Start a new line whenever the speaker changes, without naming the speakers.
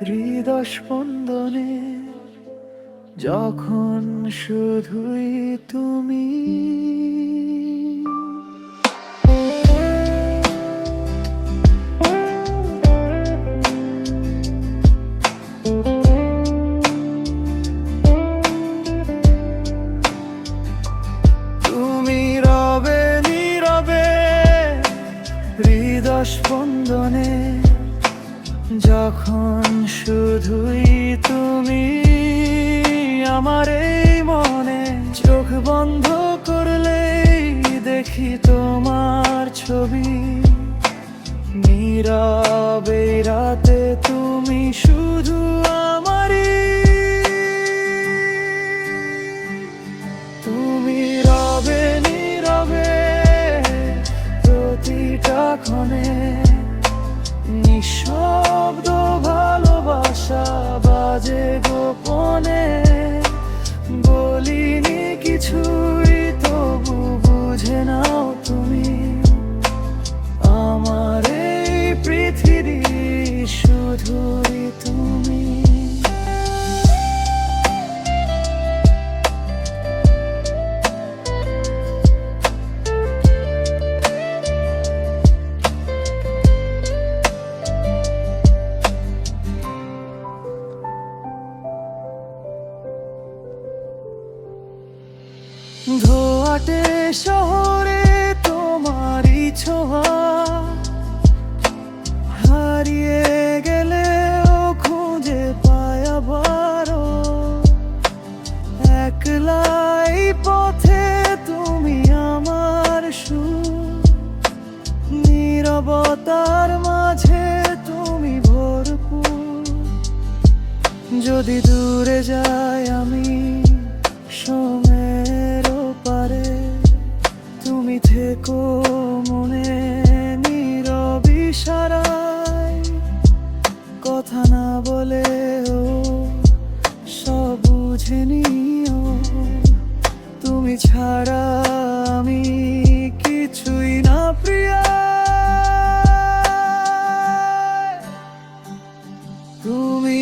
হৃদয় স্পন্দনে যখন শুধুই তুমি। তুমি রবে নীরবে হৃদয় স্পন্দনে যখন শুধুই তুমি। আমার এই মনে চোখ বন্ধ করলেই দেখি তোমার ছবি। নীরবে রাতে তুমি শুধু আমারই। তুমি রবে নীরবে প্রতিটা ক্ষণে, নিঃশব্দ ভালোবাসা বাজে গোপনে। বলিনি কিছুই তবু বুঝে নাও তুমি। আমার এই পৃথিবী শুধুই তুমি। ধোয়াটে শহরে তোমারই ছোঁয়া, হারিয়ে গেলেও খুঁজে পাই আবারও। একলাই পথে তুমি আমার সুর, নীরবতার মাঝে তুমি ভরপুর। যদি দূরে যাই আমি সময়ের পারে, তুমি থেকো মনে নীরব ইশারায়। কথা না বলেও সব বুঝে নিও, তুমি ছাড়া আমি কিছুই না প্রিয়া। তুমি